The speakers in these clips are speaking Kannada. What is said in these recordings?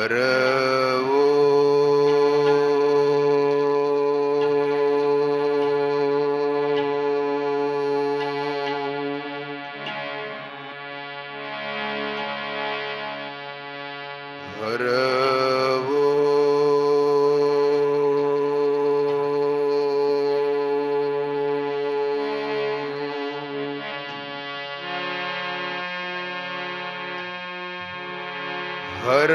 ಹರ हर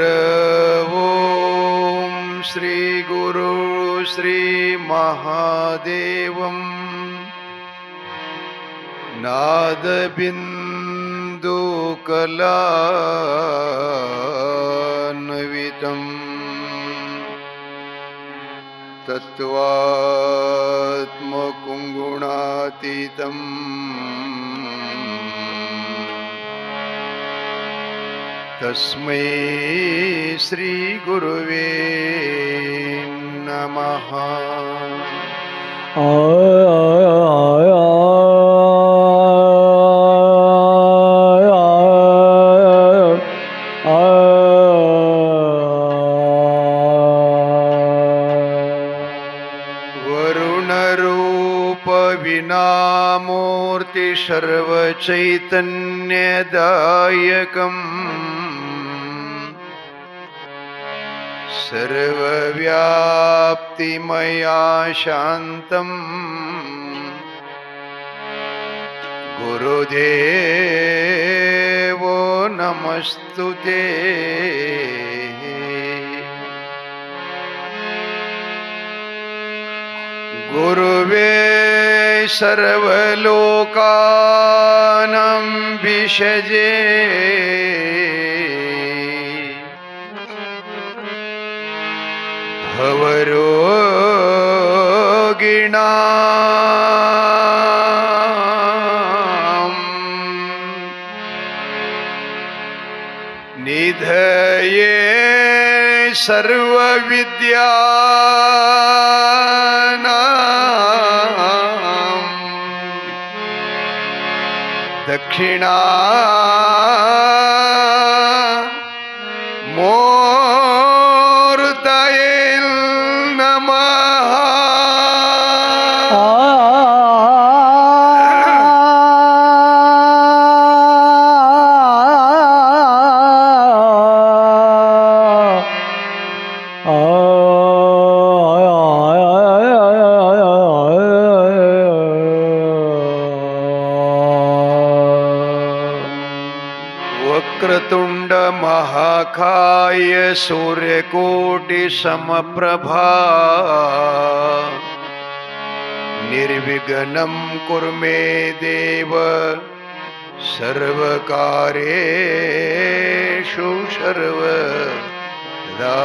ओम श्री गुरु श्री महादेवं नादबिंदु कलान्वितं तत्त्वात्मकं गुणातीतं तस्मै श्री गुरुवे नमः। वरुणरूप विनामूर्ति सर्वचैतन्यदायकम् सर्वव्याप्तिमया शान्तं गुरुदेवो नमस्तुते। गुरुवे सर्वलोकानां भिषजे भवरोगिणां निधये सर्वविद्यानां दक्षिणा वक्रतुंड महाकाय सूर्यकोटि समप्रभा निर्विघ्नं कुरु मे देव सर्वकार्येषु सर्वदा।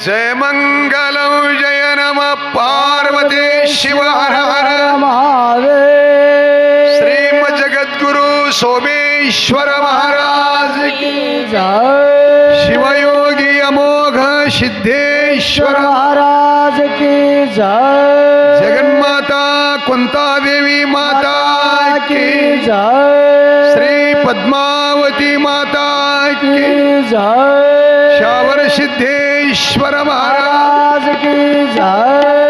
जय मंगलम जय नमः पार्वती शिव हर हर महादेव। श्रीम जगद्गुरु सोमेश्वर महाराज की जय। शिवयोगी अमोघ सिद्धेश्वर महाराज की जय। जगन्माता कुंता देवी माता की जय। श्री पद्मावती माता की जय। शावर सिद्धेश्वर महाराज की जय।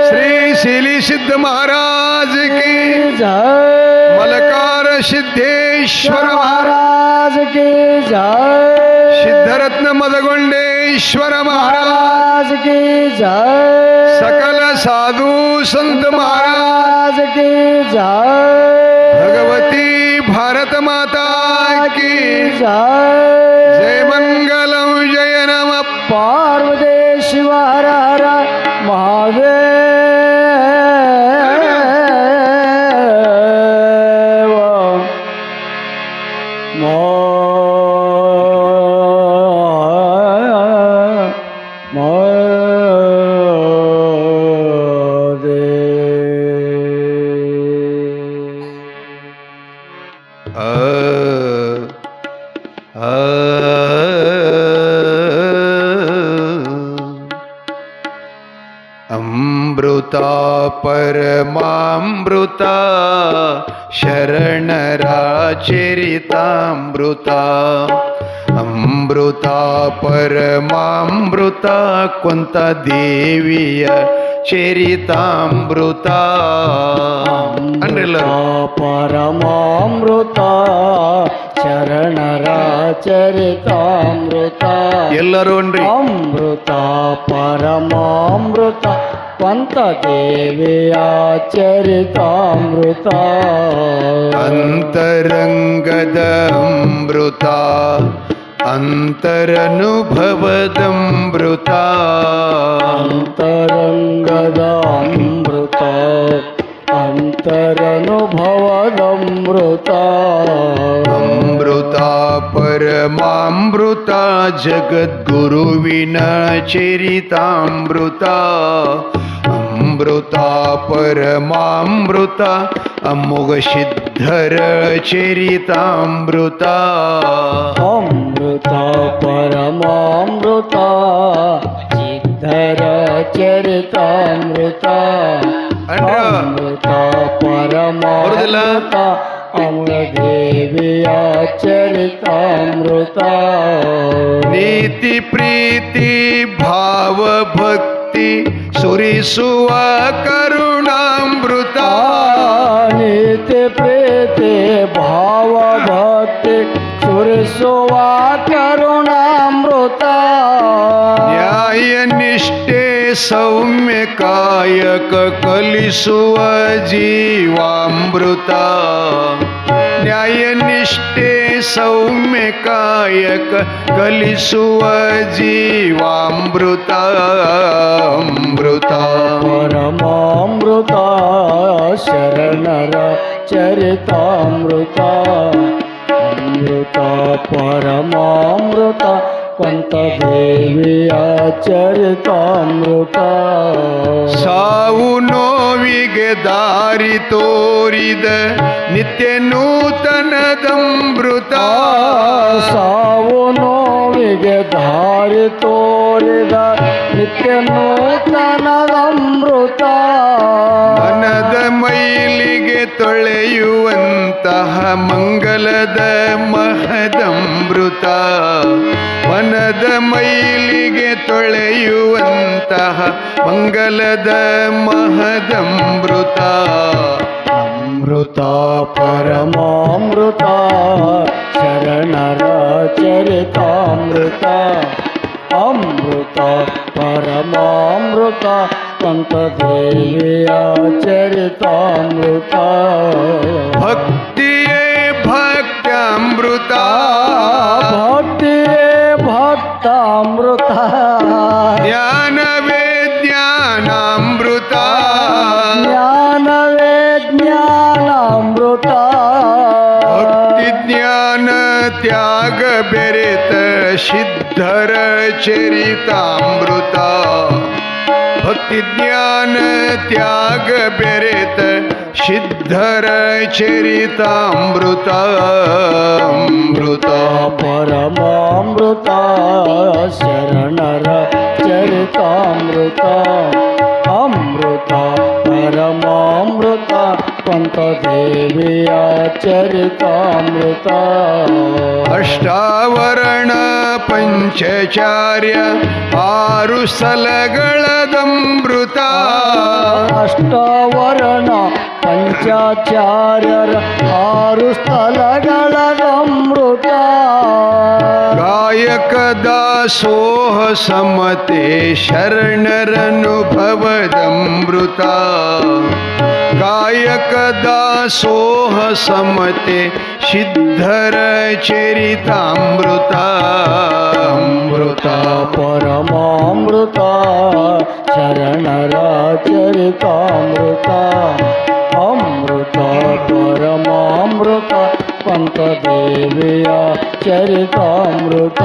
श्री शीली सिद्ध महाराज की जय। मलकार सिद्धेश्वर महाराज की जय। सिद्धरत्न मदगुंडेश्वर महाराज की जय। सकल साधु संत महाराज की जय। भगवती भारत माता की जय। जय मंगलम जय नमः पार्वती शिव हर हर महादेव। अमृतांजन ಪರಮಾಮೃತ ಶರಣರ ಚರಿತಾಮೃತ ಅಮೃತ ಪರಮಾಮೃತ ಕೊಂತ ದೇವಿಯ ಚರಿತಾಮೃತ ಅನ್ರಿಲ್ಲ ಪರಮಾಮೃತ ಶರಣರ ಚರಿತಾಮೃತ ಎಲ್ಲರೂ ಅನ್ರಿ ಅಮೃತ ಪರಮಾಮೃತ ಕೊಂತ ದೇವಿಯ ಚರಿತಾಮೃತ ಅಂತರಂಗದ ಅಮೃತ ಅಂತರನುಭವದಮೃತ ಅಂತರಂಗದ ಅಮೃತ ಅಂತರನುಭವದಮೃತ ಅಮೃತ ಪರಮಾಮೃತ ಜಗದ್ಗುರುವಿನ ಚರಿತಾಮೃತ ಅಮೃತ ಪರಮಾಮೃತ ಅಮೋಘ ಸಿದ್ಧರ ಚರಿತಾಮೃತ ಅಮೃತ ಪರಮಾಮೃತ ಸಿದ್ಧರ ಚರಿತಾಮೃತ ಅಮೃತ ಪರಮಾಮೃತ ಅಮೃತ ದೇವಿಯ ಚರಿತಾಮೃತ ನೀತಿ ಪ್ರೀತಿ ಭಾವ ಭಕ್ತಿ ಸುರಿಸುವ ಕರುಣಾಮೃತ ನೀತಿ ಪ್ರೀತಿ ಭಾವ ಭಕ್ತಿ ಸುರಿಸುವ ಕರುಣಾಮೃತ ನ್ಯಾಯ ನಿಷ್ಠೆ ಸೌಮ್ಯ ಕಾಯಕ ಕಲಿಸುವ ಜೀವಾಮೃತ ನ್ಯಾಯ ನಿಷ್ಠೆ ಸೌಮ್ಯ ಕಾಯಕ ಕಲಿಸುವ ಜೀವಾಮೃತ ಅಮೃತ ಪರಮಾಮೃತ ಶರಣರ ಚರಿತಾಮೃತ ಅಮೃತ ಪರಮಾಮೃತ ಕೊಂತ ದೇವಿಯ ಚರಿತಾಮೃತ ಸಾವು ನೋವಿಗೆ ದಾರಿ ತೋರಿದ ನಿತ್ಯ ನೂತನದಮೃತ ಸಾವು ನೋವಿಗೆ ದಾರಿ ತೋರಿದ ನಿತ್ಯ ನೂತನದಮೃತ ಮನದ ಮೈಲಿಗೆ ತೊಳೆಯುವಂತಹ ಮಂಗಲದ ಮಹದಮೃತ ಮನದ ಮೈಲಿಗೆ ತೊಳೆಯುವಂತಹ ಮಂಗಲದ ಮಹದಮೃತ ಅಮೃತ ಪರಮಾಮೃತ ಶರಣರ ಚರಿತಾಮೃತ ಅಮೃತ ಪರಮಾಮೃತ ಕೊಂತ ದೇವಿಯ ಚರಿತಾಮೃತ ಭಕ್ತಿಯೇ ಭಕ್ತ್ಯಾಮೃತ ಭಕ್ತಿಯೇ ಭಕ್ತಾಮೃತ ಜ್ಞಾನವೇ ಜ್ಞಾನಾಮೃತ ಜ್ಞಾನವೇ ಜ್ಞಾನಾಮೃತ ಭಕ್ತಿ ಜ್ಞಾನ ತ್ಯಾಗ ಬೆರೆತ ಸಿದ್ಧರ ಚರಿತಾಮೃತ ಭಕ್ತಿ ಜ್ಞಾನ ತ್ಯಾಗ ಬೆರೆತ ಸಿದ್ಧರ ಚರಿತಾಮೃತ ಅಮೃತ ಪರಮಾಮೃತ ಶರಣರ ಚರಿತಾಮೃತ ಅಮೃತ ಪರಮಾಮೃತ ಕೊಂತ ದೇವಿಯ ಚರಿತಾಮೃತ ಅಷ್ಟಾವರಣ ಪಂಚಚಾರ್ಯ ಆರು ಸ್ಥಳಗಳದಮೃತ ಅಷ್ಟವರ್ಣ ಪಂಚಾಚಾರ್ಯರ ಆರು ಸ್ಥಳಗಳದಮೃತ ಕಾಯಕ ದಾಸೋಹ ಸಮತೆ ಶರಣರನುಭವದಮೃತ ಕಾಯಕ ದಾಸೋಹ ಸಮತೆ ಸಿದ್ಧರ ಚರಿತಾಮೃತ ಅಮೃತ ಪರಮಾಮೃತ ಶರಣರ ಚರಿತಾಮೃತ ಅಮೃತ ಪರಮಾಮೃತ ಕೊಂತ ದೇವಿಯ ಚರಿತಾಮೃತ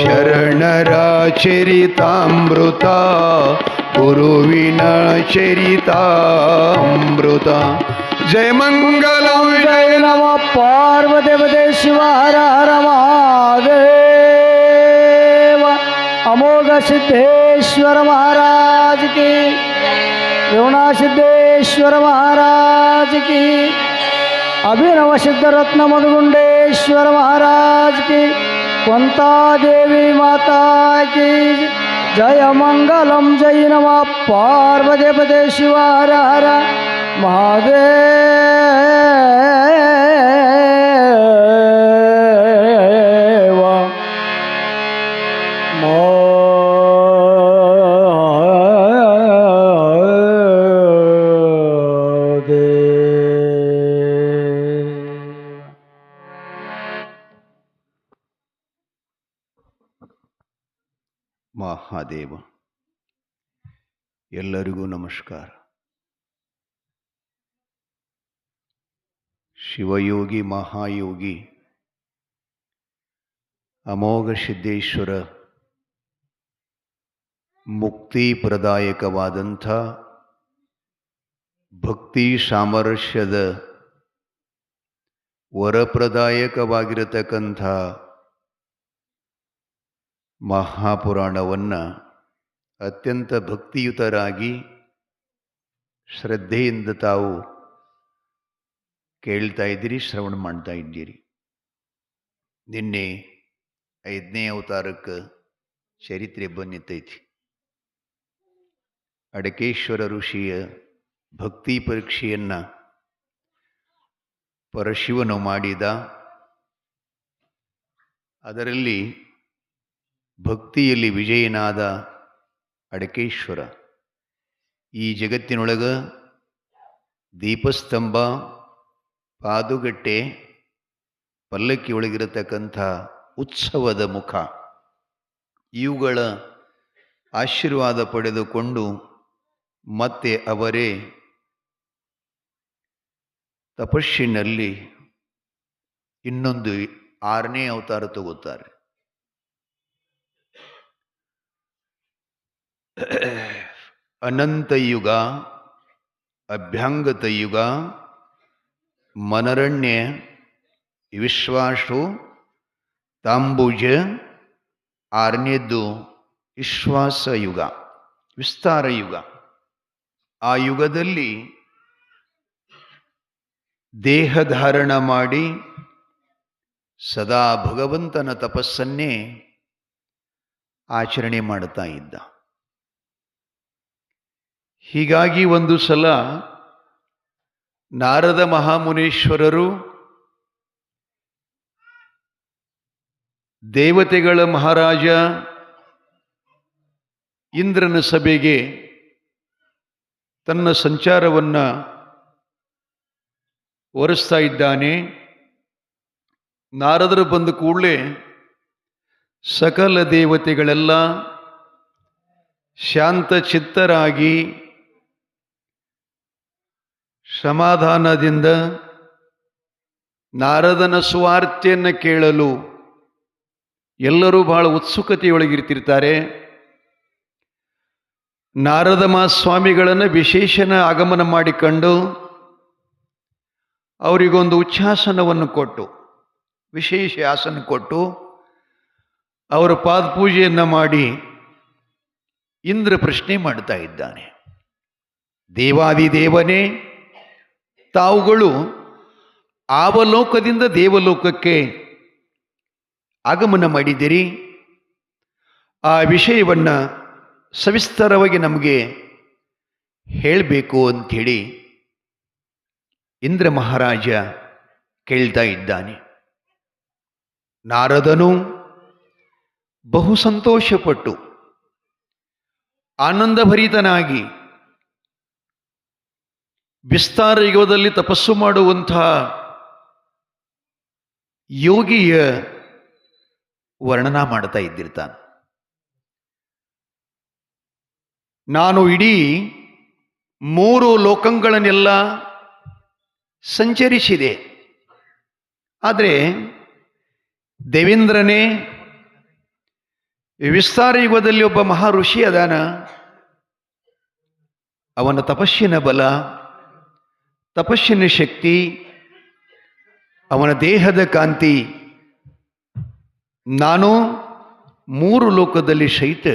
ಶರಣರ ಚರಿತಾಮೃತ ಗುರುವಿನ ಚರಿತಾಮೃತ ಜಯ ಮಂಗಲಂ ಜಯ ನಮ ಪಾರ್ವದೇವತೆ ಶಿವ ಹರ ಹರ ಮಹಾದೇವ ಅಮೋಘ ಸಿದ್ದೇಶ್ವರ ಮಹಾರಾಜ್ ಕಿ ರೇವಣಸಿದ್ದೇಶ್ವರ ಮಹಾರಾಜ್ ಕಿ, ಅಭಿನವ ಸಿದ್ಧರತ್ನ ಮಧುಗುಂಡೇಶ್ವರ ಮಹಾರಾಜ್ ಕಿ, ಕೊಂತಾದೇವಿ ಮಾತಾ ಕಿ ಜಯ. ಮಂಗಲಂ ಜೈ ನಮಃ ಪಾರ್ವತಿ ಪದೇ ಶಿವ ಹರ ಹರ ಮಹಾದೇವ. ಮಹಾದೇವ. ಎಲ್ಲರಿಗೂ ನಮಸ್ಕಾರ. ಶಿವಯೋಗಿ ಮಹಾಯೋಗಿ ಅಮೋಘ ಸಿದ್ದೇಶ್ವರ ಮುಕ್ತಿ ಪ್ರದಾಯಕವಾದಂಥ ಭಕ್ತಿ ಸಾಮರಸ್ಯದ ವರಪ್ರದಾಯಕವಾಗಿರತಕ್ಕಂಥ ಮಹಾಪುರಾಣವನ್ನು ಅತ್ಯಂತ ಭಕ್ತಿಯುತರಾಗಿ ಶ್ರದ್ಧೆಯಿಂದ ತಾವು ಕೇಳ್ತಾ ಇದ್ದೀರಿ, ಶ್ರವಣ ಮಾಡ್ತಾ ಇದ್ದೀರಿ. ನಿನ್ನೆ 5ನೇ ಅವತಾರಕ್ಕೆ ಚರಿತ್ರೆ ಬಂದಿತ್ತೈತಿ. ಅಡಕೇಶ್ವರ ಋಷಿಯ ಭಕ್ತಿ ಪರೀಕ್ಷೆಯನ್ನು ಪರಶಿವನು ಮಾಡಿದ. ಅದರಲ್ಲಿ ಭಕ್ತಿಯಲ್ಲಿ ವಿಜಯನಾದ ಅಡಕೇಶ್ವರ ಈ ಜಗತ್ತಿನೊಳಗೆ ದೀಪಸ್ತಂಭ, ಪಾದುಗಟ್ಟೆ, ಪಲ್ಲಕ್ಕಿ ಒಳಗಿರತಕ್ಕಂಥ ಉತ್ಸವದ ಮುಖ, ಇವುಗಳ ಆಶೀರ್ವಾದ ಪಡೆದುಕೊಂಡು ಮತ್ತೆ ಅವರೇ ತಪಸ್ಸಿನಲ್ಲಿ ಇನ್ನೊಂದು 6ನೇ ಅವತಾರ ತಗೋತಾರೆ. ಅನಂತಯುಗ, ಅಭ್ಯಾಂಗತ ಯುಗ, ಮನರಣ್ಯ, ವಿಶ್ವಾಸು, ತಾಂಬುಜ, 6ನೇದ್ದು ವಿಶ್ವಾಸ ಯುಗ, ವಿಸ್ತಾರ ಯುಗ. ಆ ಯುಗದಲ್ಲಿ ದೇಹಧಾರಣ ಮಾಡಿ ಸದಾ ಭಗವಂತನ ತಪಸ್ಸನ್ನೇ ಆಚರಣೆ ಮಾಡ್ತಾ ಇದ್ದ. ಹೀಗಾಗಿ ಒಂದು ಸಲ ನಾರದ ಮಹಾಮುನೀಶ್ವರರು ದೇವತೆಗಳ ಮಹಾರಾಜ ಇಂದ್ರನ ಸಭೆಗೆ ತನ್ನ ಸಂಚಾರವನ್ನು ಹೊರಿಸ್ತಾ ಇದ್ದಾನೆ. ನಾರದರು ಬಂದ ಕೂಡಲೇ ಸಕಲ ದೇವತೆಗಳೆಲ್ಲ ಶಾಂತಚಿತ್ತರಾಗಿ ಸಮಾಧಾನದಿಂದ ನಾರದನ ಸ್ವಾರ್ಥೆಯನ್ನು ಕೇಳಲು ಎಲ್ಲರೂ ಬಹಳ ಉತ್ಸುಕತೆಯೊಳಗಿರ್ತಿರ್ತಾರೆ. ನಾರದ ಮಹಾಸ್ವಾಮಿಗಳನ್ನು ವಿಶೇಷಣ ಆಗಮನ ಮಾಡಿಕೊಂಡು ಅವರಿಗೊಂದು ಉಚ್ಛಾಸನವನ್ನು ಕೊಟ್ಟು, ವಿಶೇಷ ಆಸನ ಕೊಟ್ಟು ಅವರ ಪಾದಪೂಜೆಯನ್ನು ಮಾಡಿ ಇಂದ್ರ ಪ್ರಶ್ನೆ ಮಾಡ್ತಾ ಇದ್ದಾನೆ. ದೇವಾದಿದೇವನೇ, ತಾವುಗಳು ಆವಲೋಕದಿಂದ ದೇವಲೋಕಕ್ಕೆ ಆಗಮನ ಮಾಡಿದಿರಿ. ಆ ವಿಷಯವನ್ನು ಸವಿಸ್ತಾರವಾಗಿ ನಮಗೆ ಹೇಳಬೇಕು ಅಂಥೇಳಿ ಇಂದ್ರ ಮಹಾರಾಜ ಕೇಳ್ತಾ ಇದ್ದಾನೆ. ನಾರದನು ಬಹು ಸಂತೋಷಪಟ್ಟು ಆನಂದಭರಿತನಾಗಿ ವಿಸ್ತಾರ ಯುಗದಲ್ಲಿ ತಪಸ್ಸು ಮಾಡುವಂತಹ ಯೋಗಿಯ ವರ್ಣನ ಮಾಡ್ತಾ ಇದ್ದಿರ್ತಾನೆ. ನಾನು ಇಡೀ 3 ಲೋಕಗಳನ್ನೆಲ್ಲ ಸಂಚರಿಸಿದೆ. ಆದರೆ ದೇವೇಂದ್ರನೇ, ವಿಸ್ತಾರ ಯುಗದಲ್ಲಿ ಒಬ್ಬ ಮಹಾ ಋಷಿ ಅದಾನ. ಅವನ ತಪಸ್ಸಿನ ಬಲ, ತಪಸ್ಸಿನ ಶಕ್ತಿ, ಅವನ ದೇಹದ ಕಾಂತಿ ನಾನು 3 ಲೋಕದಲ್ಲಿ ಸಹಿತ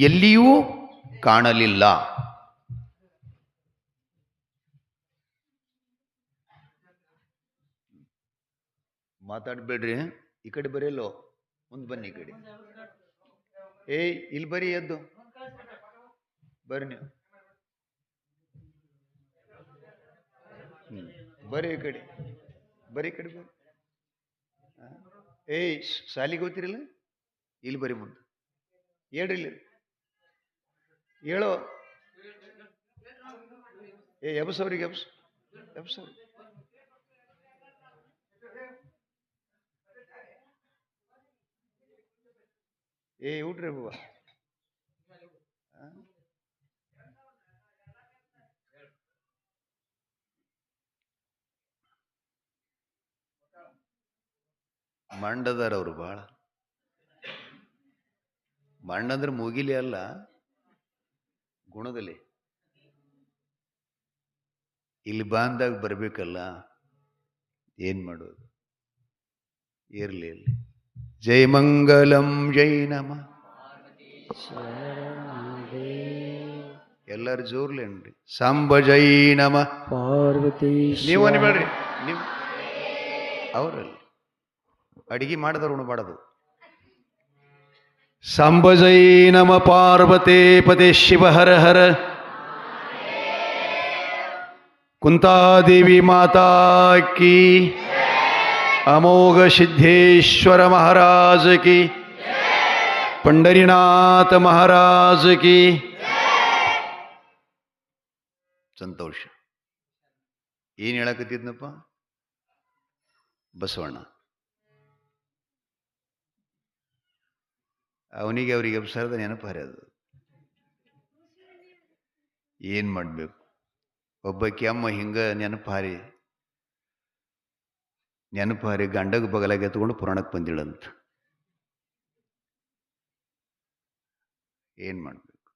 ಎಲ್ಲಿಯೂ ಕಾಣಲಿಲ್ಲ. ಮಾತಾಡ್ಬೇಡ್ರಿ, ಈ ಕಡೆ ಬರೆಯಲ್ಲೋ, ಮುಂದೆ ಬನ್ನಿ ಈ ಕಡೆ. ಏಯ್ ಇಲ್ಲಿ ಬರೀ, ಎದ್ದು ಬರ್ರಿ ನೀವು. ಬರ್ರಿ ಈ ಕಡೆ, ಬರೀ ಈ ಕಡೆ ಬರ್ರಿ. ಏಯ್ ಶಾಲಿಗೆ ಹೋಗ್ತಿರಲ್ಲ, ಇಲ್ಲಿ ಬರೀ ಮುಂದೆ ಹೇಳ್ರಿ, ಇಲ್ಲಿ ಹೇಳೋ. ಏ ಎಬ್ಸವ್ರಿಗೆ ಎಬ್ಸವ್ರಿ. ಏ ಊಟ್ರಿ ಬವ್ವ. ಮಂಡದಾರ ಅವರು ಭಾಳ ಮಣ್ಣಂದ್ರೆ ಮುಗಿಲಿ ಅಲ್ಲ, ಗುಣದಲ್ಲಿ. ಇಲ್ಲಿ ಬಾಂದಾಗ ಬರ್ಬೇಕಲ್ಲ, ಏನ್ ಮಾಡೋದು, ಇರ್ಲಿ ಇರ್ಲಿ. ಜೈ ಮಂಗಲಂ ಜೈ ನಮ. ಎಲ್ಲರೂ ಜೋರ್ಲೇನ್ರಿ. ಸಾಂಬ ಜೈ ನಮ ಪಾರ್ವತಿ. ನೀವು ಅನ್ಬೇಡ್ರಿ, ನೀವು ಅವರಲ್ಲಿ ಅಡಿಗೆ ಮಾಡಿದವ್ರು ಉಣಬಾರದು. ಸಾಂಬ ಜೈ ನಮ ಪಾರ್ವತೆ ಪದೇ ಶಿವ ಹರ ಹರ. ಕುಂತಾದೇವಿ ಮಾತಾ ಕಿ, ಅಮೋಘ ಸಿದ್ಧೇಶ್ವರ ಮಹಾರಾಜ ಕಿ, ಪಂಡರಿನಾಥ ಮಹಾರಾಜ ಕಿ. ಸಂತೋಷ. ಏನ್ ಹೇಳಕತ್ತಿದ್ನಪ್ಪ ಬಸವಣ್ಣ? ಅವನಿಗೆ ಅವರಿಗೆ ಅಪ್ಸರದ ನೆನಪು ಹರಿಯೋದು. ಏನ್ ಮಾಡ್ಬೇಕು, ಒಬ್ಬಕ್ಕೆ ಅಮ್ಮ ಹಿಂಗ ನೆನಪು ಹಾರಿ ಗಂಡಗ ಬಗಲಾಗಿ ಎತ್ಕೊಂಡು ಪುರಾಣಕ್ಕೆ ಬಂದಿಳಂತ. ಏನ್ ಮಾಡ್ಬೇಕು,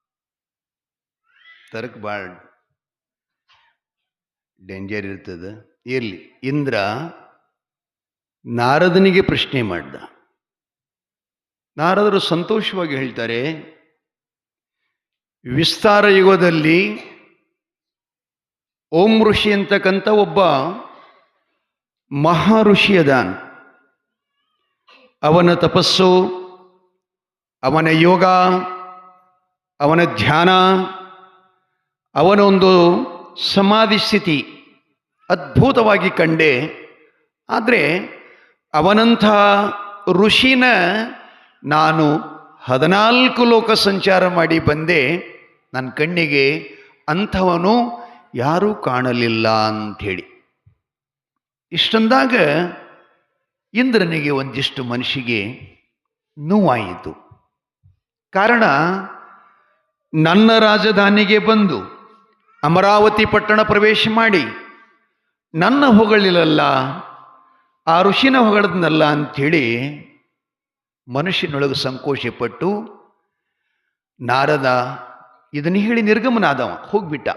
ತರಕ್ ಭಾಳ ಡೇಂಜರ್ ಇರ್ತದ. ಇರ್ಲಿ. ಇಂದ್ರ ನಾರದನಿಗೆ ಪ್ರಶ್ನೆ ಮಾಡ್ದ. ನಾರದರು ಸಂತೋಷವಾಗಿ ಹೇಳ್ತಾರೆ, ವಿಸ್ತಾರ ಯುಗದಲ್ಲಿ ಓಂ ಋಷಿ ಅಂತಕ್ಕಂಥ ಒಬ್ಬ ಮಹಾ ಋಷಿ ಅದಾನ. ಅವನ ತಪಸ್ಸು, ಅವನ ಯೋಗ, ಅವನ ಧ್ಯಾನ, ಅವನ ಒಂದು ಸಮಾಧಿ ಸ್ಥಿತಿ ಅದ್ಭುತವಾಗಿ ಕಂಡೆ. ಆದರೆ ಅವನಂಥ ಋಷಿನ ನಾನು 14 ಲೋಕ ಸಂಚಾರ ಮಾಡಿ ಬಂದೆ, ನನ್ನ ಕಣ್ಣಿಗೆ ಅಂಥವನು ಯಾರೂ ಕಾಣಲಿಲ್ಲ ಅಂಥೇಳಿ. ಇಷ್ಟಂದಾಗ ಇಂದ್ರನಿಗೆ ಒಂದಿಷ್ಟು ಮನಸ್ಸಿಗೆ ನೋವಾಯಿತು. ಕಾರಣ, ನನ್ನ ರಾಜಧಾನಿಗೆ ಬಂದು ಅಮರಾವತಿ ಪಟ್ಟಣ ಪ್ರವೇಶ ಮಾಡಿ ನನ್ನ ಹೊಗಳಿಲ್ಲಲ್ಲ, ಆ ಋಷಿನ ಹೊಗಳದ್ನಲ್ಲ ಅಂಥೇಳಿ ಮನುಷ್ಯನೊಳಗೆ ಸಂಕೋಚಪಟ್ಟು ನಾರದ ಇದನ್ನು ಹೇಳಿ ನಿರ್ಗಮನ ಆದವ, ಹೋಗ್ಬಿಟ್ಟ.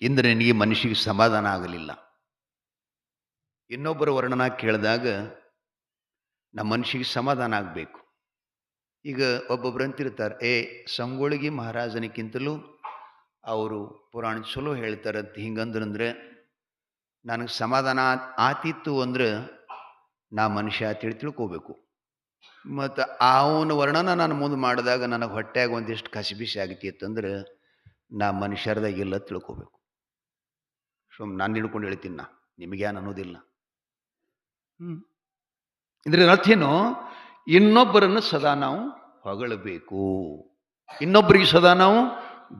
ಇಂದ್ರನಿಗೆ ಮನುಷ್ಯಗೆ ಸಮಾಧಾನ ಆಗಲಿಲ್ಲ. ಇನ್ನೊಬ್ಬರ ವರ್ಣನ ಕೇಳಿದಾಗ ನಮ್ಮ ಮನುಷ್ಯಗೆ ಸಮಾಧಾನ ಆಗಬೇಕು. ಈಗ ಒಬ್ಬೊಬ್ರು ಅಂತಿರ್ತಾರೆ, ಸಂಗೊಳ್ಗಿ ಮಹಾರಾಜನಿಗಿಂತಲೂ ಅವರು ಪುರಾಣ ಚಲೋ ಹೇಳ್ತಾರಂತ. ಹಿಂಗಂದ್ರಂದ್ರೆ ನನಗೆ ಸಮಾಧಾನ ಆತಿತ್ತು ಅಂದ್ರೆ ನಾ ಮನುಷ್ಯ ಅಂತೇಳಿ ತಿಳ್ಕೋಬೇಕು. ಮತ್ತು ಅವನ ವರ್ಣನ ನಾನು ಮುಂದೆ ಮಾಡಿದಾಗ ನನಗೆ ಹೊಟ್ಟೆಯಾಗ ಒಂದಿಷ್ಟು ಕಸಿಬಿಸಿ ಆಗಿತ್ತಿತ್ತಂದ್ರೆ ನಾ ಮನುಷ್ಯರದಾಗಿಲ್ಲ ತಿಳ್ಕೋಬೇಕು. ನಾನು ಹಿಡ್ಕೊಂಡು ಹೇಳ್ತೀನಿ, ನಿಮಗೇನು ಅನ್ನೋದಿಲ್ಲ. ಇದ್ರ ಅರ್ಥ ಏನು? ಇನ್ನೊಬ್ಬರನ್ನು ಸದಾ ನಾವು ಹೊಗಳಬೇಕು, ಇನ್ನೊಬ್ಬರಿಗೆ ಸದಾ ನಾವು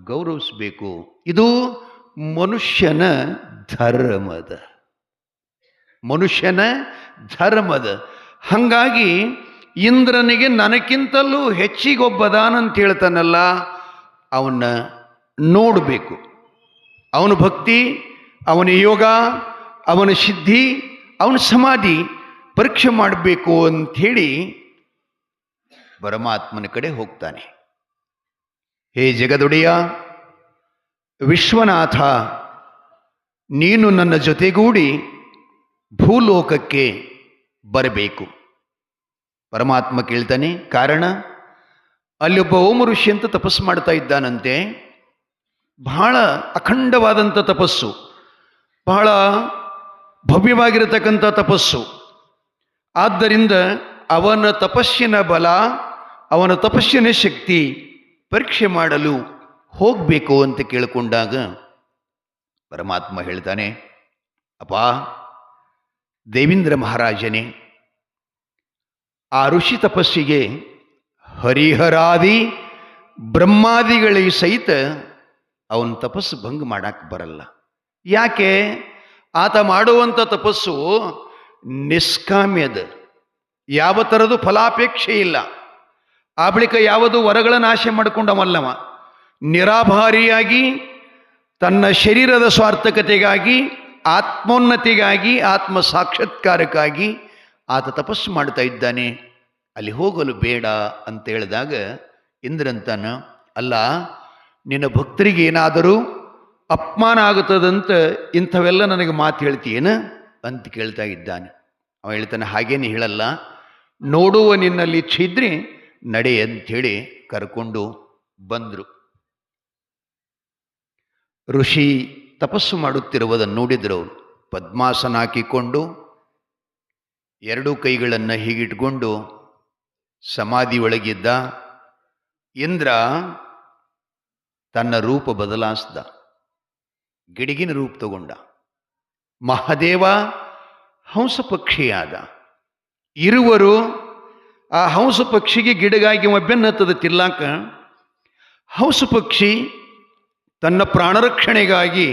ಗೌರವಿಸಬೇಕು. ಇದು ಮನುಷ್ಯನ ಧರ್ಮದ ಹಾಗಾಗಿ ಇಂದ್ರನಿಗೆ ನನಗಿಂತಲೂ ಹೆಚ್ಚಿಗೊಬ್ಬದಾನಂತ ಹೇಳ್ತಾನಲ್ಲ, ಅವನ್ನ ನೋಡಬೇಕು. ಅವನ ಭಕ್ತಿ, ಅವನ ಯೋಗ, ಅವನ ಸಿದ್ಧಿ, ಅವನ ಸಮಾಧಿ ಪರೀಕ್ಷೆ ಮಾಡಬೇಕು ಅಂಥೇಳಿ ಪರಮಾತ್ಮನ ಕಡೆ ಹೋಗ್ತಾನೆ. ಹೇ ಜಗದೊಡೆಯ ವಿಶ್ವನಾಥ, ನೀನು ನನ್ನ ಜೊತೆಗೂಡಿ ಭೂಲೋಕಕ್ಕೆ ಬರಬೇಕು. ಪರಮಾತ್ಮ ಕೇಳ್ತಾನೆ. ಕಾರಣ, ಅಲ್ಲೊಬ್ಬ ಓಂ ಋಷಿ ಅಂತ ತಪಸ್ಸು ಮಾಡ್ತಾ ಇದ್ದಾನಂತೆ. ಬಹಳ ಅಖಂಡವಾದಂಥ ತಪಸ್ಸು, ಬಹಳ ಭವ್ಯವಾಗಿರತಕ್ಕಂಥ ತಪಸ್ಸು. ಆದ್ದರಿಂದ ಅವನ ತಪಸ್ಸಿನ ಬಲ, ಅವನ ತಪಸ್ಸಿನ ಶಕ್ತಿ ಪರೀಕ್ಷೆ ಮಾಡಲು ಹೋಗಬೇಕು ಅಂತ ಕೇಳಿಕೊಂಡಾಗ ಪರಮಾತ್ಮ ಹೇಳ್ತಾನೆ, ಅಪ್ಪ ದೇವೇಂದ್ರ ಮಹಾರಾಜನೇ, ಆ ಋಷಿ ತಪಸ್ಸಿಗೆ ಹರಿಹರಾದಿ ಬ್ರಹ್ಮಾದಿಗಳಿಗೆ ಸಹಿತ ಅವನ ತಪಸ್ಸು ಭಂಗ ಮಾಡಕ್ಕೆ ಬರಲ್ಲ. ಯಾಕೆ? ಆತ ಮಾಡುವಂಥ ತಪಸ್ಸು ನಿಷ್ಕಾಮ್ಯದ, ಯಾವ ಥರದ್ದು ಫಲಾಪೇಕ್ಷೆ ಇಲ್ಲ. ಆ ಬಳಿಕ ಯಾವುದು ವರಗಳನ್ನು ಆಶೆ ಮಾಡಿಕೊಂಡವಲ್ಲವ. ನಿರಾಭಾರಿಯಾಗಿ ತನ್ನ ಶರೀರದ ಸ್ವಾರ್ಥಕತೆಗಾಗಿ, ಆತ್ಮೋನ್ನತಿಗಾಗಿ, ಆತ್ಮ ಸಾಕ್ಷಾತ್ಕಾರಕ್ಕಾಗಿ ಆತ ತಪಸ್ಸು ಮಾಡ್ತಾ ಇದ್ದಾನೆ. ಅಲ್ಲಿ ಹೋಗಲು ಬೇಡ ಅಂತ ಹೇಳಿದಾಗ ಇಂದ್ರಂತಾನ, ಅಲ್ಲ ನಿನ್ನ ಭಕ್ತರಿಗೆ ಏನಾದರೂ ಅಪಮಾನ ಆಗುತ್ತದಂತ ಇಂಥವೆಲ್ಲ ನನಗೆ ಮಾತು ಹೇಳ್ತೀಯೇನ ಅಂತ ಕೇಳ್ತಾ ಇದ್ದಾನೆ. ಅವ ಹೇಳ್ತಾನೆ, ಹಾಗೇನು ಹೇಳಲ್ಲ, ನೋಡುವ ನಿನ್ನಲ್ಲಿ ಇಚ್ಛೆ ಇದ್ರೆ ನಡೆ ಅಂಥೇಳಿ ಕರ್ಕೊಂಡು ಬಂದರು. ಋಷಿ ತಪಸ್ಸು ಮಾಡುತ್ತಿರುವುದನ್ನು ನೋಡಿದ್ರು. ಅವರು ಪದ್ಮಾಸನ ಹಾಕಿಕೊಂಡು ಎರಡೂ ಕೈಗಳನ್ನು ಹೀಗಿಟ್ಕೊಂಡು ಸಮಾಧಿ ಒಳಗಿದ್ದ. ಇಂದ್ರ ತನ್ನ ರೂಪ ಬದಲಾಯಿಸ್ದ, ಗಿಡಗಿನ ರೂಪ ತಗೊಂಡ. ಮಹಾದೇವ ಹಂಸ ಪಕ್ಷಿಯಾದ. ಇರುವರು ಆ ಹಂಸ ಪಕ್ಷಿಗೆ ಗಿಡಗಾಗಿ ಬೆನ್ನತ್ತದ ತಿರ್ಲಾಕ. ಹಂಸ ಪಕ್ಷಿ ತನ್ನ ಪ್ರಾಣರಕ್ಷಣೆಗಾಗಿ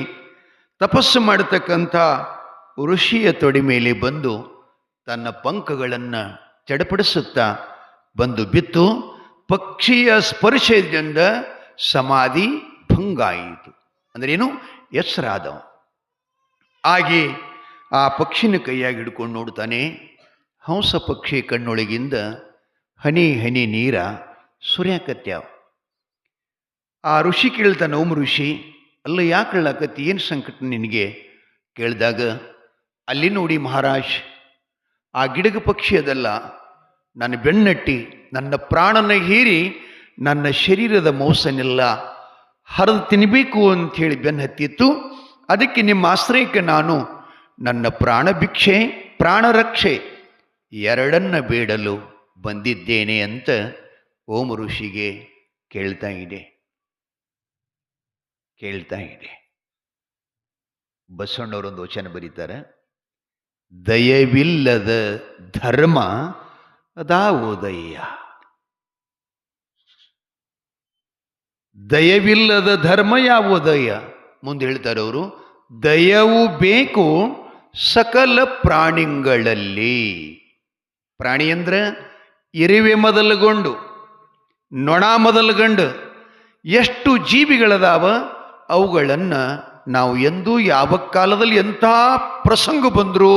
ತಪಸ್ಸು ಮಾಡತಕ್ಕಂಥ ಋಷಿಯ ತೊಡೆ ಮೇಲೆ ಬಂದು ತನ್ನ ಪಂಖಗಳನ್ನು ಚಡಪಡಿಸುತ್ತಾ ಬಂದು ಬಿತ್ತು. ಪಕ್ಷಿಯ ಸ್ಪರ್ಶದಿಂದ ಸಮಾಧಿ ಭಂಗ ಆಯಿತು. ಅಂದ್ರೆ ಏನು? ಎಚ್ಚರಾದವ. ಹಾಗೆ ಆ ಪಕ್ಷಿನ ಕೈಯಾಗಿ ಹಿಡ್ಕೊಂಡು ನೋಡ್ತಾನೆ. ಹಂಸ ಪಕ್ಷಿ ಕಣ್ಣೊಳಗಿಂದ ಹನಿ ಹನಿ ನೀರ ಸುರ್ಯಾಕತ್ಯಾವ. ಆ ಋಷಿ ಕೇಳ್ತಾನೆ, ಓಂ ಋಷಿ, ಅಲ್ಲ ಯಾಕೆ ಹೇಳಕತ್ತಿ, ಏನು ಸಂಕಟ ನಿನಗೆ ಕೇಳಿದಾಗ, ಅಲ್ಲಿ ನೋಡಿ ಮಹಾರಾಜ್, ಆ ಗಿಡಗ ಪಕ್ಷಿ ಅದಲ್ಲ, ನನ್ನ ಬೆನ್ನಟ್ಟಿ ನನ್ನ ಪ್ರಾಣನ ಹೀರಿ ನನ್ನ ಶರೀರದ ಮೌಸನ್ನೆಲ್ಲ ಹರಿದು ತಿನ್ನಬೇಕು ಅಂಥೇಳಿ ಬೆನ್ನು ಹತ್ತಿತ್ತು. ಅದಕ್ಕೆ ನಿಮ್ಮ ಆಶ್ರಯಕ್ಕೆ ನಾನು ನನ್ನ ಪ್ರಾಣ ಭಿಕ್ಷೆ, ಪ್ರಾಣ ರಕ್ಷೆ ಎರಡನ್ನ ಬೇಡಲು ಬಂದಿದ್ದೇನೆ ಅಂತ ಓಂ ಋಷಿಗೆ ಕೇಳ್ತಾ ಇದೆ. ಬಸವಣ್ಣವರೊಂದು ವಚನ ಬರೀತಾರೆ, ದಯವಿಲ್ಲದ ಧರ್ಮ ಅದಾವುದಯ್ಯ. ದಯವಿಲ್ಲದ ಧರ್ಮ ಯಾವುದಯ್ಯ? ಮುಂದೆ ಹೇಳ್ತಾರೆ ಅವರು, ದಯವು ಬೇಕು ಸಕಲ ಪ್ರಾಣಿಗಳಲ್ಲಿ. ಪ್ರಾಣಿ ಅಂದ್ರೆ ಇರುವೆ ಮೊದಲುಗೊಂಡು ನೊಣ ಮೊದಲುಗೊಂಡು ಎಷ್ಟು ಜೀವಿಗಳದಾವ, ಅವುಗಳನ್ನು ನಾವು ಎಂದೂ ಯಾವ ಕಾಲದಲ್ಲಿ ಎಂಥ ಪ್ರಸಂಗ ಬಂದರೂ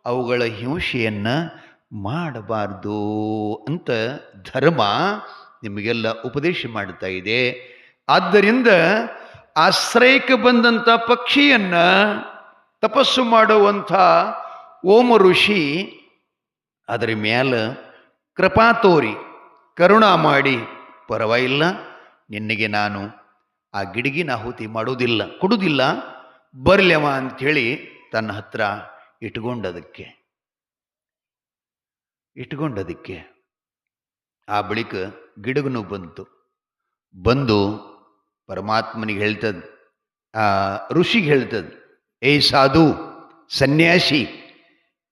ಅವುಗಳ ಹಿಂಸೆಯನ್ನು ಮಾಡಬಾರ್ದು ಅಂತ ಧರ್ಮ ನಿಮಗೆಲ್ಲ ಉಪದೇಶ ಮಾಡ್ತಾ ಇದೆ. ಆದ್ದರಿಂದ ಆಶ್ರಯಕ್ಕೆ ಬಂದಂಥ ಪಕ್ಷಿಯನ್ನು ತಪಸ್ಸು ಮಾಡುವಂಥ ಓಂ ಋಷಿ ಅದರ ಮೇಲೆ ಕೃಪಾ ತೋರಿ ಕರುಣಾ ಮಾಡಿ, ಪರವಾಗಿಲ್ಲ, ನಿನಗೆ ನಾನು ಆ ಗಿಡಗಿನ ಆಹುತಿ ಕೊಡುವುದಿಲ್ಲ, ಬರಲ್ಯವ ಅಂಥೇಳಿ ತನ್ನ ಹತ್ರ ಇಟ್ಕೊಂಡದಕ್ಕೆ ಆ ಬಳಿಕ ಗಿಡಗನು ಬಂದು ಪರಮಾತ್ಮನಿಗೆ ಹೇಳ್ತದ, ಆ ಋಷಿಗೆ ಹೇಳ್ತದ, ಏ ಸಾಧು ಸನ್ಯಾಸಿ,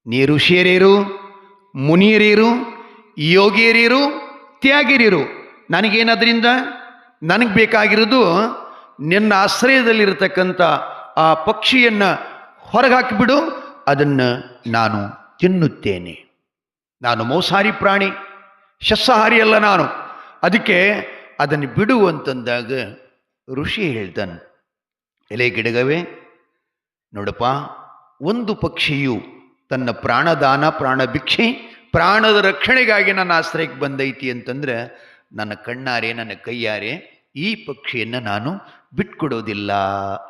ನೀ ಋಷಿಯರೇರು, ಮುನಿಯರೇರು, ಯೋಗಿಯರೇರು, ತ್ಯಾಗಿರಿರು, ನನಗೇನದ್ರಿಂದ? ನನಗೆ ಬೇಕಾಗಿರೋದು ನಿನ್ನ ಆಶ್ರಯದಲ್ಲಿರತಕ್ಕಂಥ ಆ ಪಕ್ಷಿಯನ್ನು ಹೊರಗೆ ಹಾಕಿಬಿಡು, ಅದನ್ನು ನಾನು ತಿನ್ನುತ್ತೇನೆ. ನಾನು ಮೌಸಾರಿ ಪ್ರಾಣಿ, ಸಸ್ಯಾಹಾರಿ ಅಲ್ಲ ನಾನು, ಅದಕ್ಕೆ ಅದನ್ನು ಬಿಡು ಅಂತಂದಾಗ ಋಷಿ ಹೇಳ್ತಾನೆ, ಎಲೆ ಗಿಡಗವೇ, ನೋಡಪ್ಪ, ಒಂದು ಪಕ್ಷಿಯು ತನ್ನ ಪ್ರಾಣದಾನ, ಪ್ರಾಣ ಭಿಕ್ಷೆ, ಪ್ರಾಣದ ರಕ್ಷಣೆಗಾಗಿ ನನ್ನ ಆಶ್ರಯಕ್ಕೆ ಬಂದೈತಿ ಅಂತಂದ್ರೆ ನನ್ನ ಕಣ್ಣಾರೆ, ನನ್ನ ಕೈಯಾರೆ ಈ ಪಕ್ಷಿಯನ್ನು ನಾನು ಬಿಟ್ಕೊಡೋದಿಲ್ಲ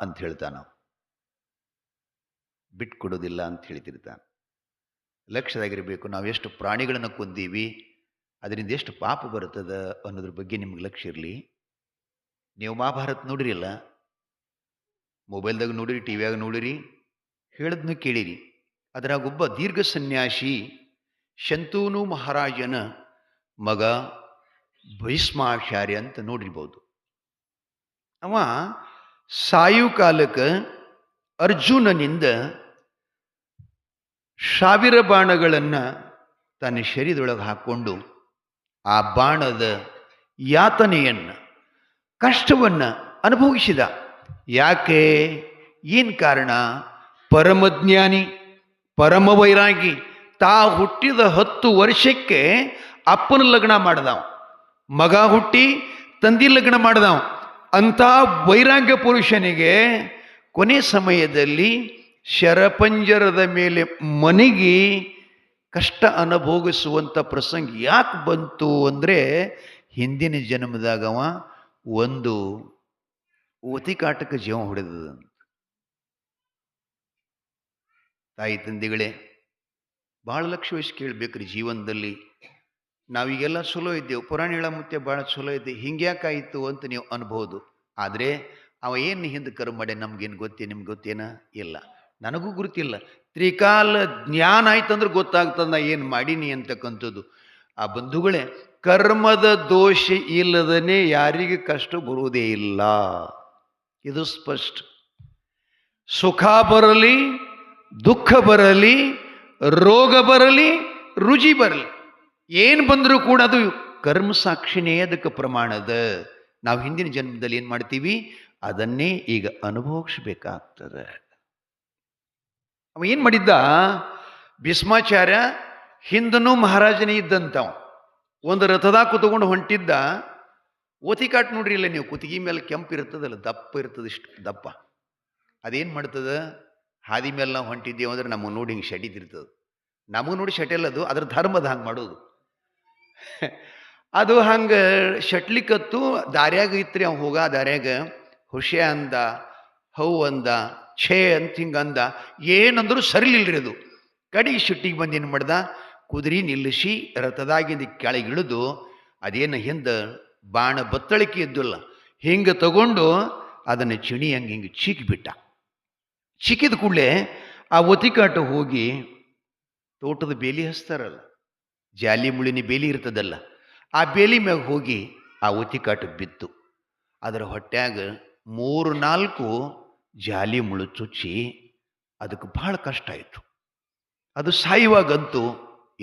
ಅಂತ ಹೇಳ್ತಾನೆ. ಬಿಟ್ಕೊಡೋದಿಲ್ಲ ಅಂತ ಹೇಳ್ತಿರ್ತಾನೆ. ಲಕ್ಷ್ಯದಾಗಿರಬೇಕು, ನಾವು ಎಷ್ಟು ಪ್ರಾಣಿಗಳನ್ನು ಕೊಂದೀವಿ, ಅದರಿಂದ ಎಷ್ಟು ಪಾಪ ಬರ್ತದ ಅನ್ನೋದ್ರ ಬಗ್ಗೆ ನಿಮ್ಗೆ ಲಕ್ಷ್ಯ ಇರಲಿ. ನೀವು ಮಹಾಭಾರತ ನೋಡಿರಿಲ್ಲ, ಮೊಬೈಲ್ದಾಗ ನೋಡಿರಿ, ಟಿವಿಯಾಗ ನೋಡಿರಿ, ಹೇಳದ್ನು ಕೇಳಿರಿ. ಅದ್ರಾಗ ಒಬ್ಬ ದೀರ್ಘ ಸನ್ಯಾಸಿ ಶಂತನು ಮಹಾರಾಜನ ಮಗ ಭೀಷ್ಮಾಚಾರ್ಯ ಅಂತ ನೋಡಿರ್ಬೋದು. ಅವ ಸಾಯು ಕಾಲಕ್ಕೆ ಅರ್ಜುನನಿಂದ 1000 ಬಾಣಗಳನ್ನು ತನ್ನ ಶರೀರದೊಳಗೆ ಹಾಕ್ಕೊಂಡು ಆ ಬಾಣದ ಯಾತನೆಯನ್ನು ಕಷ್ಟವನ್ನು ಅನುಭವಿಸಿದ. ಯಾಕೆ? ಏನು ಕಾರಣ? ಪರಮಜ್ಞಾನಿ, ಪರಮ ವೈರಾಗಿ, ತಾ ಹುಟ್ಟಿದ 10 ವರ್ಷಕ್ಕೆ ಅಪ್ಪನ ಲಗ್ನ ಮಾಡಿದವ, ಮಗ ಹುಟ್ಟಿ ತಂದಿ ಲಗ್ನ ಮಾಡಿದವ. ಅಂಥ ವೈರಾಗ್ಯ ಪುರುಷನಿಗೆ ಕೊನೆ ಸಮಯದಲ್ಲಿ ಶರಪಂಜರದ ಮೇಲೆ ಮನೆಗೆ ಕಷ್ಟ ಅನುಭವಿಸುವಂಥ ಪ್ರಸಂಗ ಯಾಕೆ ಬಂತು ಅಂದರೆ, ಹಿಂದಿನ ಜನ್ಮದಾಗವ ಒಂದು ಓತಿಕಾಟಕ್ಕೆ ಜೀವ ಹೊಡೆದಂತ. ತಾಯಿ ತಂದೆಗಳೇ, ಭಾಳ ಲಕ್ಷ ವಯಸ್ಸು ಕೇಳಬೇಕ್ರಿ ಜೀವನದಲ್ಲಿ. ನಾವೀಗೆಲ್ಲ ಚಲೋ ಇದ್ದೇವೆ, ಪುರಾಣ ಹೇಳ ಮುತ್ತೆ ಭಾಳ ಚಲೋ ಇದ್ದೆ, ಹಿಂಗ್ಯಾಕಾಯಿತು ಅಂತ ನೀವು ಅನ್ಬೋದು. ಆದರೆ ಅವ ಏನು ಹಿಂದೆ ಕರ್ಮ ಮಾಡಿ ನಮ್ಗೇನು ಗೊತ್ತೇ? ನಿಮ್ಗೆ ಗೊತ್ತೇನ? ಇಲ್ಲ, ನನಗೂ ಗೊತ್ತಿಲ್ಲ. ತ್ರಿಕಾಲ ಜ್ಞಾನ ಆಯ್ತಂದ್ರೆ ಗೊತ್ತಾಗ್ತದ ನಾ ಏನು ಮಾಡೀನಿ ಅಂತಕ್ಕಂಥದ್ದು. ಆ ಬಂಧುಗಳೇ, ಕರ್ಮದ ದೋಷ ಇಲ್ಲದನೇ ಯಾರಿಗೆ ಕಷ್ಟ ಬರುವುದೇ ಇಲ್ಲ, ಇದು ಸ್ಪಷ್ಟ. ಸುಖ ಬರಲಿ, ದುಃಖ ಬರಲಿ, ರೋಗ ಬರಲಿ, ರುಚಿ ಬರಲಿ, ಏನು ಬಂದರೂ ಕೂಡ ಅದು ಕರ್ಮ ಸಾಕ್ಷಿನೇ ಅದಕ್ಕೆ ಪ್ರಮಾಣದ. ನಾವು ಹಿಂದಿನ ಜನ್ಮದಲ್ಲಿ ಏನು ಮಾಡ್ತೀವಿ ಅದನ್ನೇ ಈಗ ಅನುಭವಿಸ್ಬೇಕಾಗ್ತದೆ. ಅವ ಏನು ಮಾಡಿದ್ದ? ಭೀಷ್ಮಾಚಾರ್ಯ ಹಿಂದನೂ ಮಹಾರಾಜನೇ ಇದ್ದಂಥವ. ಒಂದು ರಥದಾಗ ಕೂತ್ಕೊಂಡು ಹೊಂಟಿದ್ದ. ಓತಿಕಾಟ್ ನೋಡ್ರಿ, ಇಲ್ಲ ನೀವು ಕುತ್ತಿಗೆ ಮೇಲೆ ಕೆಂಪು ಇರ್ತದಲ್ಲ, ದಪ್ಪ ಇರ್ತದೆ, ಇಷ್ಟು ದಪ್ಪ. ಅದೇನು ಮಾಡ್ತದ? ಹಾದಿ ಮೇಲೆ ನಾವು ಹೊಂಟಿದ್ದೇವೆ ಅಂದ್ರೆ ನಮಗೆ ನೋಡಿ ಹಿಂಗೆ ಶಟಿತಿರ್ತದೆ. ನಮಗೆ ನೋಡಿ ಶಟೆಲ್ಲದು, ಅದ್ರ ಧರ್ಮದ ಹಂಗೆ ಮಾಡೋದು. ಅದು ಹಂಗೆ ಶಟ್ಲಿಕತ್ತು ದಾರ್ಯಾಗ ಇತ್ರಿ. ಅವ ಹೋಗ ದಾರ್ಯಾಗ ಹುಷೆ ಅಂದ, ಹೌ ಅಂದ, ಛೇ ಅಂತ ಹಿಂಗೆ ಅಂದ. ಏನಂದ್ರು ಸರಿಲಿಲ್ರಿ ಅದು. ಕಡೆಗೆ ಶೆಟ್ಟಿಗೆ ಬಂದು ಏನು ಮಾಡ್ದ? ಕುದುರೆ ನಿಲ್ಲಿಸಿ ರಥದಾಗಿಂದ ಕೆಳಗಿಳಿದು ಅದೇನು ಹಿಂದೆ ಬಾಣ ಬತ್ತಳಿಕೆ ಇದ್ದಿಲ್ಲ, ಹಿಂಗೆ ತಗೊಂಡು ಅದನ್ನು ಚಿಣಿ ಹಂಗೆ ಹಿಂಗೆ ಚೀಕಿಬಿಟ್ಟ. ಚಿಕ್ಕಿದ ಕೂಡಲೇ ಆ ಒತಿಕಾಟ ಹೋಗಿ ತೋಟದ ಬೇಲಿ ಹಚ್ತಾರಲ್ಲ, ಜಾಲಿ ಮುಳಿನ ಬೇಲಿ ಇರ್ತದಲ್ಲ, ಆ ಬೇಲಿ ಮ್ಯಾಗ ಹೋಗಿ ಆ ಒತಿಕಾಟ ಬಿತ್ತು. ಅದರ ಹೊಟ್ಯಾಗ 3-4 ಜಾಲಿ ಮುಳು ಚುಚ್ಚಿ ಅದಕ್ಕೆ ಭಾಳ ಕಷ್ಟ ಆಯಿತು. ಅದು ಸಾಯುವಾಗಂತೂ,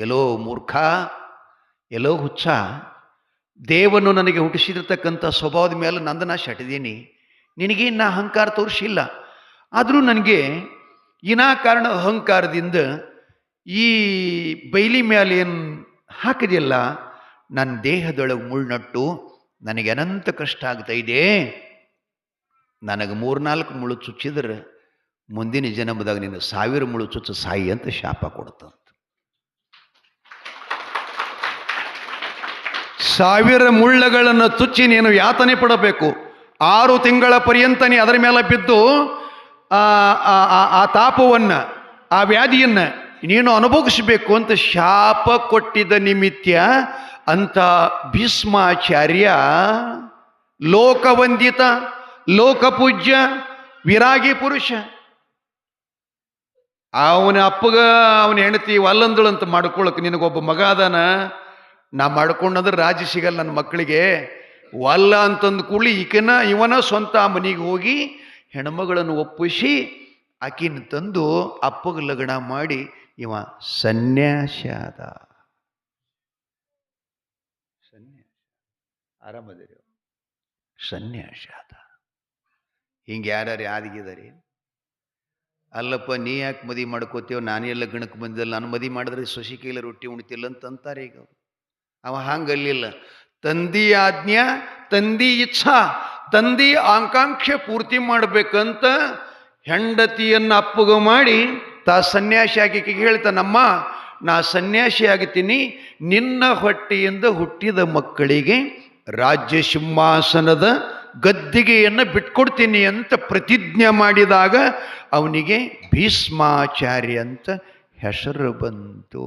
ಎಲ್ಲೋ ಮೂರ್ಖ, ಎಲ್ಲೋ ಹುಚ್ಚ, ದೇವನು ನನಗೆ ಹುಟ್ಟಿಸಿರ್ತಕ್ಕಂಥ ಸ್ವಭಾವದ ಮೇಲೆ ನಂದು ನಾ ಶಟಿದೀನಿ, ನಿನಗೇನು ನಾ ಅಹಂಕಾರ ತೋರಿಸಿಲ್ಲ, ಆದರೂ ನನಗೆ ವಿನಾಕಾರಣ ಅಹಂಕಾರದಿಂದ ಈ ಬೈಲಿ ಮೇಲೆ ಏನು ಹಾಕಿದೆಯಲ್ಲ, ನನ್ನ ದೇಹದೊಳಗೆ ಮುಳ್ಳುನಟ್ಟು ನನಗೆ ಅನಂತ ಕಷ್ಟ ಆಗ್ತಾ ಇದೆ. ನನಗೆ 3-4 ಮುಳು ಚುಚ್ಚಿದ್ರೆ ಮುಂದಿನ ಜನ್ಮದಾಗ ನೀನು 1000 ಮುಳು ಚುಚ್ಚು ಸಾಯಿ ಅಂತ ಶಾಪ ಕೊಡ್ತಂತ. 1000 ಮುಳ್ಳುಗಳನ್ನು ಚುಚ್ಚಿ ನೀನು ಯಾತನೆ ಪಡಬೇಕು. 6 ತಿಂಗಳ ಪರ್ಯಂತ ನೀ ಅದರ ಮೇಲೆ ಬಿದ್ದು ಆ ತಾಪವನ್ನು, ಆ ವ್ಯಾಧಿಯನ್ನು ನೀನು ಅನುಭವಿಸಬೇಕು ಅಂತ ಶಾಪ ಕೊಟ್ಟಿದ್ದ ನಿಮಿತ್ತ ಅಂತ ಭೀಷ್ಮಾಚಾರ್ಯ ಲೋಕವಂದಿತ, ಲೋಕಪೂಜ್ಯ, ವಿರಾಗಿ ಪುರುಷ. ಅವನ ಅಪ್ಪಗ ಅವನ ಹೆಂಡತಿ ವಲ್ಲಂದಳಂತ ಮಾಡ್ಕೊಳಕ್ಕೆ ನಿನಗೊಬ್ಬ ಮಗ ಅದಾನ, ನಾ ಮಾಡ್ಕೊಂಡಂದ್ರೆ ರಾಜ್ಯ ಸಿಗಲ್ಲ ನನ್ನ ಮಕ್ಕಳಿಗೆ, ವಲ್ಲ ಅಂತಂದು ಕೂಡಲಿ ಇವನ ಸ್ವಂತ ಮನೆಗೆ ಹೋಗಿ ಹೆಣ್ಮಗಳನ್ನು ಒಪ್ಪಿಸಿ ಆಕಿನ ತಂದು ಅಪ್ಪಗೆ ಲಗ್ನ ಮಾಡಿ ಇವ ಸನ್ಯಾಸಿ ಆದ. ಆರಾಮದಿರಿ? ಸನ್ಯಾಸಿ ಆದ. ಹಿಂಗೆ ಯಾರ್ಯಾರು ಯಾದಿಗಿದಾರಿ? ಅಲ್ಲಪ್ಪ, ನೀ ಯಾಕೆ ಮದುವೆ ಮಾಡ್ಕೋತೀವ, ನಾನೇ ಎಲ್ಲ ಗಣಕ್ಕೆ ಬಂದಿಲ್ಲ, ನಾನು ಮದುವೆ ಮಾಡಿದ್ರೆ ಸೊಸಿ ಕೈಲ ರೊಟ್ಟಿ ಉಣ್ತಿಲ್ಲ ಅಂತಂತಾರೆ ಈಗ. ಅವ ಹಂಗಲ್ಲಿಲ್ಲ. ತಂದಿ ಆಜ್ಞಾ, ತಂದಿ ಇಚ್ಛಾ, ತಂದಿ ಆಕಾಂಕ್ಷೆ ಪೂರ್ತಿ ಮಾಡಬೇಕಂತ ಹೆಂಡತಿಯನ್ನು ಅಪ್ಪಗ ಮಾಡಿ ತಾ ಸನ್ಯಾಸಿ ಆಗಿ ಹೇಳ್ತಾನಮ್ಮ, ನಾ ಸನ್ಯಾಸಿ ಆಗ್ತೀನಿ, ನಿನ್ನ ಹೊಟ್ಟೆಯಿಂದ ಹುಟ್ಟಿದ ಮಕ್ಕಳಿಗೆ ರಾಜ್ಯ ಸಿಂಹಾಸನದ ಗದ್ದಿಗೆಯನ್ನು ಬಿಟ್ಕೊಡ್ತೀನಿ ಅಂತ ಪ್ರತಿಜ್ಞೆ ಮಾಡಿದಾಗ ಅವನಿಗೆ ಭೀಷ್ಮಾಚಾರ್ಯ ಅಂತ ಹೆಸರು ಬಂತು.